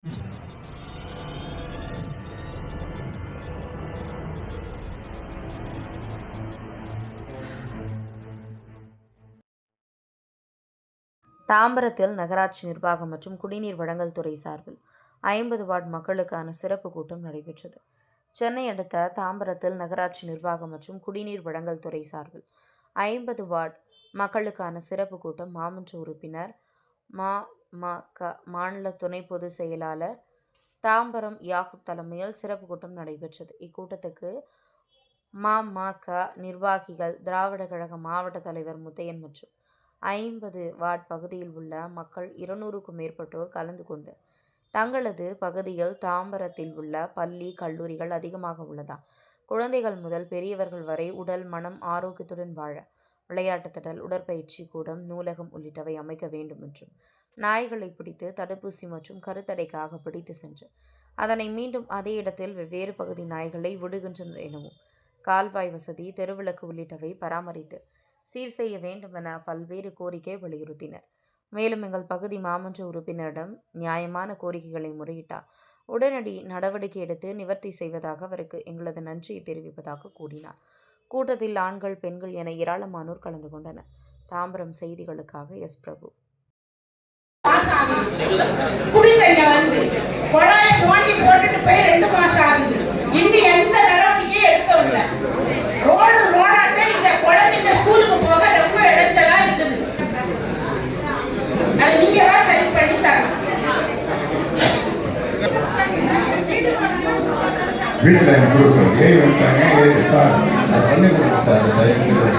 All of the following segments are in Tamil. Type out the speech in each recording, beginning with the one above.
தாம்பரத்தில் நகராட்சி நிர்வாகம் மற்றும் குடிநீர் வழங்கல் துறை சார்பில் 50 வார்டு மக்களுக்கான சிறப்பு கூட்டம் நடைபெற்றது. சென்னை அடுத்த தாம்பரத்தில் நகராட்சி நிர்வாகம் மற்றும் குடிநீர் வழங்கல் துறை சார்பில் 50 வார்டு மக்களுக்கான சிறப்பு கூட்டம் மாமன்ற உறுப்பினர் ம.ம.க. மாநில துணை பொதுச் செயலாளர் தாம்பரம் யாக்கூப் தலைமையில் சிறப்பு கூட்டம் நடைபெற்றது. இக்கூட்டத்துக்கு ம.ம.க. நிர்வாகிகள், திராவிட கழக மாவட்ட தலைவர் முத்தையன் மற்றும் 50 வார்டு பகுதியில் உள்ள மக்கள் 200க்கும் மேற்பட்டோர் கலந்து கொண்டு தங்களது பகுதியில் தாம்பரத்தில் உள்ள பள்ளி, கல்லூரிகள் அதிகமாக உள்ளதால் குழந்தைகள் முதல் பெரியவர்கள் வரை உடல், மனம் ஆரோக்கியத்துடன் வாழ விளையாட்டு திடல், உடற்பயிற்சி கூடம், நூலகம் உள்ளிட்டவை அமைக்க வேண்டும் என்றும், நாய்களை பிடித்து தடுப்பூசி மற்றும் கருத்தடைக்காக பிடித்து சென்று அதனை மீண்டும் அதே இடத்தில் வெவ்வேறு பகுதி நாய்களை விடுகின்றனர் எனவும், கால்வாய் வசதி, தெருவிளக்கு உள்ளிட்டவை பராமரித்து சீர் செய்ய வேண்டும் என பல்வேறு கோரிக்கை வலியுறுத்தினர். மேலும் எங்கள் பகுதி மாமன்ற உறுப்பினரிடம் நியாயமான கோரிக்கைகளை முறையிட்டால் உடனடி நடவடிக்கை எடுத்து நிவர்த்தி செய்வதாக அவருக்கு எங்களது நன்றியை தெரிவிப்பதாக கூறினார். கூட்டத்தில் ஆண்கள், பெண்கள் என ஏராளமானோர் கலந்து கொண்டனர். தாம்பரம் செய்திகளுக்காக எஸ். பிரபு. ஸ்கூலுக்கு போக ரொம்ப இடைஞ்சலா இருக்குது. அது நீங்க தான் சரி பண்ணி தரணும். வீட்டில் எனக்கு ஏய் வந்துட்டாங்க சார், அதை பண்ணி கொடுங்க சார், தயவுசெய்து.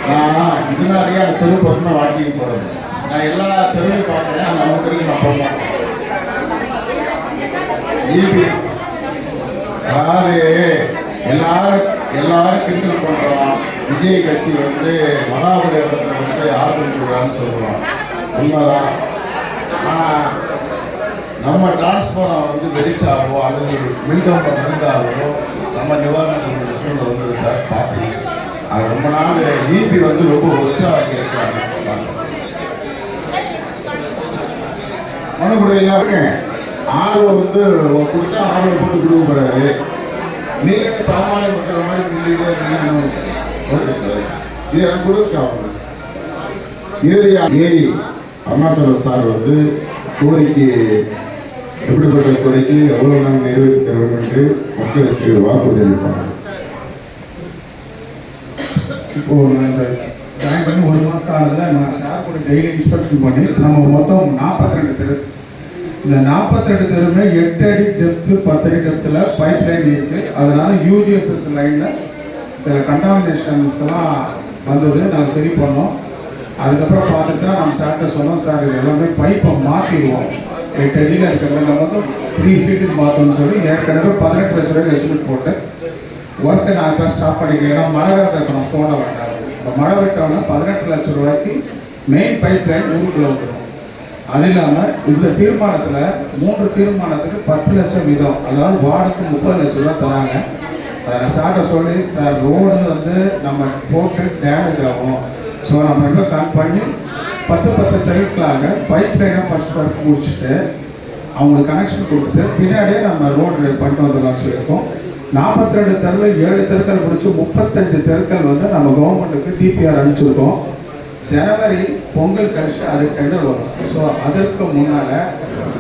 நான் இதனாலேயே அந்த தெரு பக்கம் வாக்கிங் போகிறது. நான் எல்லா தெருவையும் பார்க்குறேன், அந்த நம்ம தெருவுக்கு நான் போக மாட்டேன். அதாவது எல்லாரும் கிண்டல் பண்ணுறோம். விஜய் கட்சி வந்து மகாபலிபுரத்தில் வந்து ஆரம்பிச்சுடுறான்னு சொல்லுவான். உண்மைதான். ஆனால் நம்ம டிரான்ஸ்ஃபார்மர் வந்து வெடிச்சாவோ அல்லது மின்கம்பம் இருந்தாலோ நம்ம நிவாரண விஷயம் வந்தது சார் பார்த்தீங்க. அது ரொம்ப நாள் ஈபி வந்து ரொம்ப ஒஸ்டாக இருக்கிறாங்க. மனுக்குறையாக ஆர்வம் வந்து கொடுத்தா ஆர்வம் போட்டு கொடுக்க போறாரு. நீங்கள் சாமானிய மக்கள் மாதிரி ஓகே சார், இது எனக்கு கொடுக்க அவங்களுக்கு இறுதியாக அருணாச்சலம் சார் வந்து கோரிக்கை எப்படிப்பட்ட கோரிக்கை எவ்வளவு நாள் நிறைவேற்றி தருவோம் என்று மக்களுக்கு வாக்குறுதி அளிப்பாங்க. இப்போ இந்த ஜாயின் பண்ணி 1 மாதம் ஆனதில் நான் சார் கூட டெய்லி இன்ஸ்பெக்ஷன் பண்ணி நம்ம மொத்தம் 42 தெரு, இந்த 42 தெருமே 8 அடி டெப்த்து 10 அடி டெப்த்தில் பைப் லைன் இருக்குது. அதனால UGSS லைனில் சில கண்டாமினேஷன்ஸ்லாம் வந்தது. நாங்கள் சரி பண்ணோம். அதுக்கப்புறம் பார்த்துட்டா நம்ம சார்கிட்ட சொன்னோம், சார் இது எல்லாமே பைப்பை மாற்றிடுவோம், 8 அடியில் இருக்கிறது நம்ம வந்து 3 ஃபீட்டுக்கு மாற்றோம்னு சொல்லி ஏற்கனவே 18 லட்ச ரூபாய்க்கு எஸ்டிமேட் போட்டு ஒர்க்கை நான் தான் ஸ்டாப் பண்ணிக்கிறேன். ஏன்னா மழை காலத்தில் நம்ம தோண வேண்டாம். இப்போ மழை விட்டோம்னா 18 லட்ச ரூபாய்க்கு மெயின் பைப் லைன் ஊருக்குள்ளே வந்துடும். அது இல்லாமல் இந்த தீர்மானத்தில் 3 தீர்மானத்துக்கு 10 லட்சம் வீதம், அதாவது வார்டுக்கு 30 லட்ச ரூபா தராங்க. அதை நான் சார்கிட்ட சொல்லி, சார் ரோடு வந்து நம்ம போட்டு டேமேஜ் ஆகும், ஸோ நம்ம எங்கே கன் பண்ணி 10 தெருக்களாக பைப் லைனை ஃபர்ஸ்ட் ஒர்க் முடிச்சுட்டு அவங்களுக்கு கனெக்ஷன் கொடுத்துட்டு பின்னாடியே நம்ம ரோடு பண்ணிட்டு வந்துடலாம்னு சொல்லியிருக்கோம். 42 தெருவில் 7 தெருக்கள் முடிச்சு 35 தெருக்கள் வந்து நம்ம கவர்மெண்ட்டுக்கு டிபிஆர் அனுப்பிச்சிருக்கோம். ஜனவரி பொங்கல் கழிச்சு அது டெண்டர் வரும். ஸோ அதற்கு முன்னால்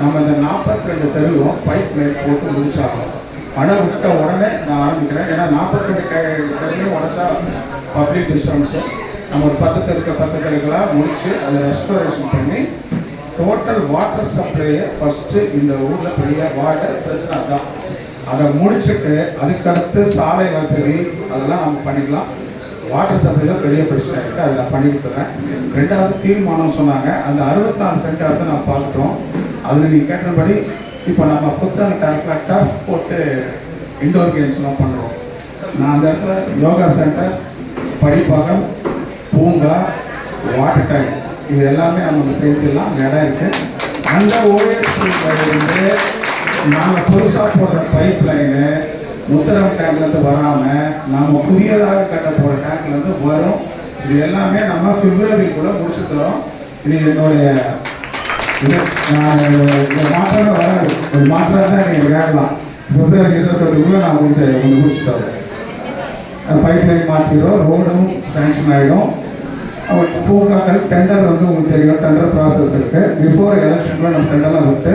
நம்ம இந்த 42 தெருவும் பைப் லைன் போட்டு முடிச்சாகணும். மழை விட்ட உடனே நான் ஆரம்பிக்கிறேன். ஏன்னா 42 தெருவையும் உடச்சா பப்ளிக் டிஸ்டர்பன்ஸு. நம்ம ஒரு 10 தெருக்களாக முடித்து அதை ரெஸ்டோரேஷன் பண்ணி டோட்டல் வாட்டர் சப்ளையை ஃபஸ்ட்டு இந்த ஊரில் பெரிய வாட்டர் பிரச்சனை தான். அதை முடிச்சுட்டு அதுக்கடுத்து சாலை வசதி அதெல்லாம் நம்ம பண்ணிக்கலாம். வாட்டர் சப்ளை தான் பெரிய பிரச்சனை இருக்குது, அதை நான் பண்ணி கொடுத்துறேன். 2வது தீர்மானம் சொன்னாங்க, அந்த 64 சென்ட் வந்து நான் பார்த்துட்டோம். அதில் நீங்கள் கேட்டபடி இப்போ நம்ம புத்தகம் டர்ஃப் போட்டு இன்டோர் கேம்ஸ்லாம் பண்ணுறோம். நான் அந்த இடத்துல யோகா சென்டர், படிப்பகம், பூங்கா, வாட்டர் டேங்க் இது எல்லாமே நமக்கு செஞ்சிடலாம். அந்த இடம் இருக்குது. அந்த ஓஎஸ்பியிலிருந்து நாங்கள் புதுசாக போடுற பைப் லைனு முத்தரம் டேங்க்லேருந்து வராமல் நம்ம புதியதாக கட்ட போகிற டேங்க்லேருந்து வரும். இது எல்லாமே நம்ம பிப்ரவரிக்குள்ளே முடிச்சு தரோம். இது என்னுடைய மாற்றமே பிப்ரவரி 28 நான் வந்து ஒன்று முடிச்சுட்டோம். பைப் லைன் மாற்றிடுறோம், ரோடும் சேங்ஷன் ஆகிடும். பூங்காக்கள் டெண்டர் வந்து உங்களுக்கு தெரியும், டெண்டர் ப்ராசஸ் இருக்குது. பிஃபோர் எலெக்ஷனில் நம்ம டெண்டர்லாம் விட்டு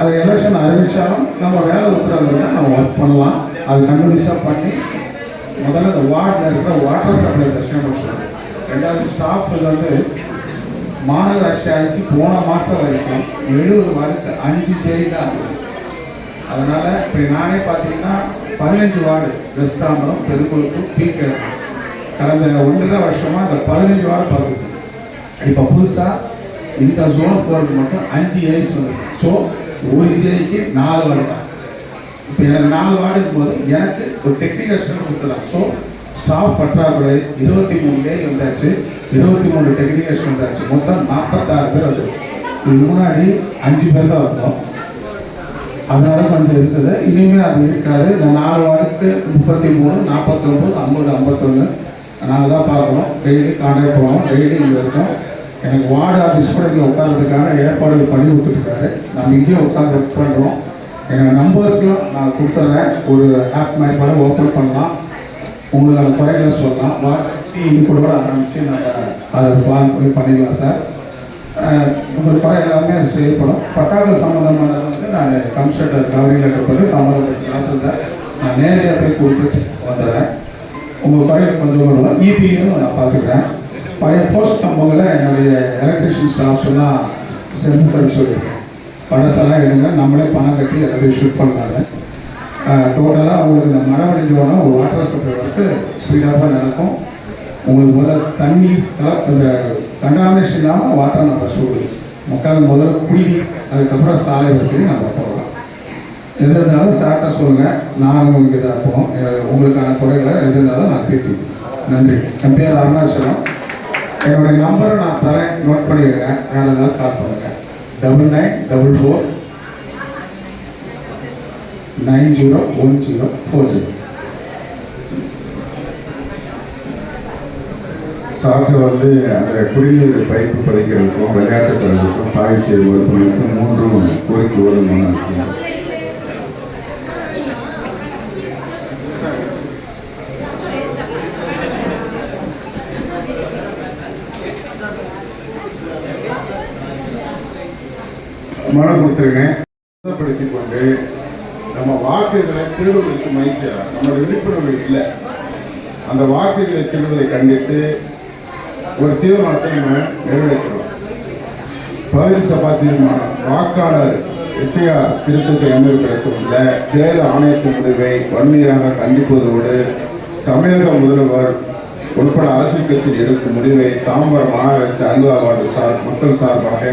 அது எலெக்ஷன் அறிவிச்சாலும் நம்ம வேலை உத்தரவு இருந்தால் நம்ம ஒர்க் பண்ணலாம். அது கண்டினியூஸாக பண்ணி முதல்ல இந்த வார்டில் இருக்கிற வாட்டர் சப்ளை பிரச்சனை முடிச்சிடும். ரெண்டாவது ஸ்டாஃப் வந்து மாநகராட்சி ஆட்சி போன மாதம் வரைக்கும் 70 வார்டுக்கு 5 ஜெயில் தான் இருக்குது. அதனால் இப்போ நானே பார்த்தீங்கன்னா 15 வார்டு வெஸ்தாம்பரம், பெருங்குளத்தூர், பீக்கர் கடந்த 1.5 வருஷமாக இந்த 15 வார்டு பார்த்துருக்கு. இப்போ புதுசாக இந்த ஜோன் போர்டு மட்டும் 5 ஏஸ் வருது. ஸோ ஒரு ஜேக்கு 4 வார்டு தான். இப்போ எனக்கு 4 வார்டு போது எனக்கு ஒரு டெக்னிக்கல் ஸ்டாஃப் கொடுத்துலாம். ஸோ ஸ்டாஃப் பற்றாக்குறை 23 வந்தாச்சு, 23 டெக்னிக்கல் ஸ்டாஃப் வந்தாச்சு, மொத்தம் 46 பேர் வந்துச்சு. இதுக்கு முன்னாடி 5 பேர் தான் வந்தோம். அதனால கொஞ்சம் இருக்குது. இனிமேல் அது இருக்காது. இந்த 4 வார்டுக்கு 33, 49, 50, 51 நாங்கள் தான் பார்க்குறோம். டெய்லி கான்டாக்ட் பண்ணுவோம், டெய்லி இங்கே இருக்கோம். எனக்கு வார்டு ஆஃபீஸ் கூட இங்கே உட்கார்றதுக்கான ஏற்பாடுகள் பண்ணி கொடுத்துருக்காரு. நம்ம இங்கேயும் உட்காந்து ஒர்க் பண்ணுறோம். எங்கள் நம்பர்ஸ்லாம் நான் கொடுத்துட்றேன். ஒரு ஆப் மாதிரி கூட ஓப்பன் பண்ணலாம், உங்களோட குறைகளை சொல்லலாம். வாட்டி இது கூட ஆரம்பித்து நம்ம அதை பிளான் பண்ணி பண்ணிக்கலாம் சார். உங்கள் குறை எல்லாமே அது செய்யப்படும். பட்டாக்கள் சம்மந்தமானது வந்து நான் கன்ஸ்ட்ரக்டர் கவரிங் லெட்டர் பண்ணி சம்மந்தப்பட்ட கிளாஸில் தான் நான் நேரடியாக போய் கொடுத்துட்டு வந்துடுறேன். உங்கள் குறைகளுக்கு வந்து வரலாம். இபியும் நான் பார்த்துக்கிறேன். பழைய போஸ்ட் கம்பங்களில் என்னுடைய எலக்ட்ரிஷியன் ஸ்டாஃப்ஸ் எல்லாம் சென்சஸ் அடிச்சு சொல்லியிருக்கேன். பழசெல்லாம் எடுங்க, நம்மளே பணம் கட்டி எல்லாத்தையும் ஷூட் பண்ணாங்க. டோட்டலாக உங்களுக்கு இந்த மழை அடைஞ்சோன்னா ஒரு வாட்டர் சப்ளை வந்து ஸ்பீடாக நடக்கும். உங்களுக்கு முதல்ல தண்ணி இந்த கண்டாமினேஷன் இல்லாமல் வாட்டர் நம்ம ஸ்டோரி மக்கள் முதல்ல குடிநீர், அதுக்கப்புறம் சாலை வசதி நம்ம போகலாம். எது இருந்தாலும் சார்ட்ட சொல்லுங்கள், நான் உங்களுக்கு இதாக இருப்போம். உங்களுக்கான குறைகளை எது இருந்தாலும் நான் தீர்த்து. நன்றி. என் பேர் அருணாச்சலம். என்னுடைய நம்பரை நான் தரேன், நோட் பண்ணிடுறேன். யார் இருந்தாலும் கால் பண்ணுங்கள். 9944 901040. சார்ட்ட வந்து அந்த குடிநீர் பைப்பு பதிக்கிறதுக்கும் விளையாட்டுத் துறைக்கும் பாய்ச்சியல் மருத்துவமனைக்கும் 3 கோரிக்கை ஒழுங்கான இருக்கு. மனம் கொடுத்துருங்க. சுத்தப்படுத்திக் கொண்டு நம்ம வாக்குகளை திருடுவதற்கு முயற்சி, நம்மளோட விழிப்புணர்வு இல்லை. அந்த வாக்குகளை திருடுவதை கண்டித்து ஒரு தீர்மானத்தை நம்ம நிறைவேற்றுறோம். பகுதி சபா தீர்மானம். வாக்காளர் எஸ்ஐஆர் திருத்தத்தை அமல்படுத்தவுள்ள தேர்தல் ஆணையத்தின் முடிவை வன்மையாக கண்டிப்பதோடு தமிழக முதல்வர் உட்பட அரசியல் கட்சியில் எடுக்கும் முடிவை தாம்பரம் மாநகராட்சி 50 வார்டு மக்கள் சார்பாக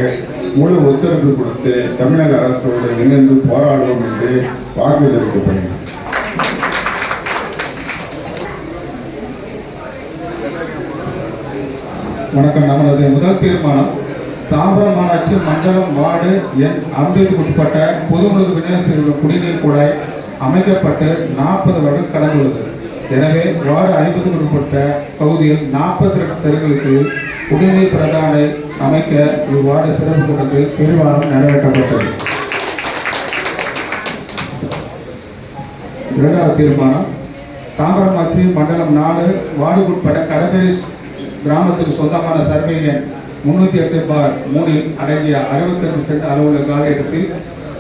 முழு ஒத்துழைப்பு கொடுத்து தமிழக அரசோடு இணைந்து போராடுவோம் என்று வாக்கு தெரிவிக்கப்படுகிறது. வணக்கம். நம்மளது முதல் தீர்மானம், தாம்பரம் மாநகராட்சி மண்டலம் வார்டு எண் 50க்கு உட்பட்ட பொதுமுழு விநியோக குடிநீர் குழாய் அமைக்கப்பட்டு 40 வருடம் கடந்துள்ளது. எனவே வார்டு 50க்கு உட்பட்ட பகுதியில் 42 தெருக்களுக்கு குடிநீர் பிரதானை அமைக்க இவ்வார்டு சிறப்பு கூட்டத்தில் தீர்மானம் நிறைவேற்றப்பட்டது. இரண்டாவது தீர்மானம், தாம்பரம் ஆட்சி மண்டலம் 4 வார்டுக்குட்பட்ட கடற்கரை கிராமத்துக்கு சொந்தமான சர்வே எண் 308/3 அடங்கிய 62 சென்ட் அளவுள்ள கால இடத்தில்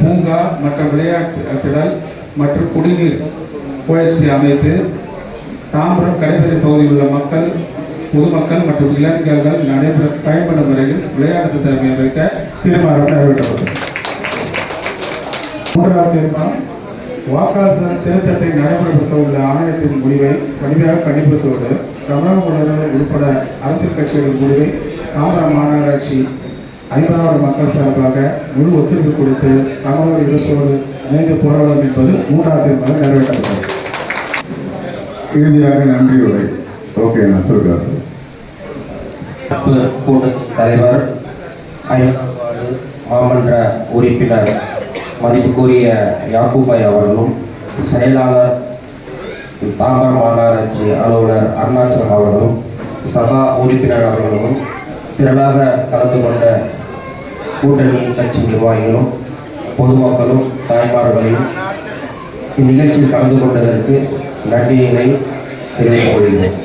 பூங்கா மற்றும் விளையாட்டு திடல் மற்றும் குடிநீர் OSD அமைத்து தாம்பரம் கடைவெளி பகுதியில் உள்ள மக்கள், பொதுமக்கள் மற்றும் இளைஞர்கள் பயன்படும் முறையில் விளையாட்டு திறமை அமைக்க தீர்மானம் நிறைவேற்றப்பட்டது. மூன்றாவது தீர்மானம், வாக்காளர் திருத்தத்தை நடைமுறைப்படுத்த உள்ள ஆணையத்தின் முடிவை வலிமையாக கண்டிப்பதோடு தமிழக முதல்வர் உட்பட அரசியல் கட்சிகளின் முடிவை தாம்பரம் மாநகராட்சி 50வது மக்கள் சார்பாக முழு ஒத்துழைப்பு கொடுத்து தமிழக அரசோடு இணைந்து போராடும் என்பது மூன்றாவது தீர்மானம் நிறைவேற்றப்பட்டது. இறுதியாக நன்றி உரை. ஓகே, நான் சொல்கிறேன். கூட்டத்தின் தலைவர், 5வது வார்டு மாமன்ற உறுப்பினர் மதிப்புக்குரிய யாக்கூபாய் அவர்களும், செயலாளர் தாம்பரம் மாநகராட்சி அலுவலர் அருணாச்சலம் அவர்களும், சபா உறுப்பினர் அவர்களும், திரளாக கலந்து கொண்ட கூட்டணி கட்சி நிர்வாகிகளும், பொதுமக்களும், தாய்மார்களையும் இந்நிகழ்ச்சியில் கலந்து கொண்டதற்கு நன்றியினை தெரிவித்துக் கொள்கிறேன்.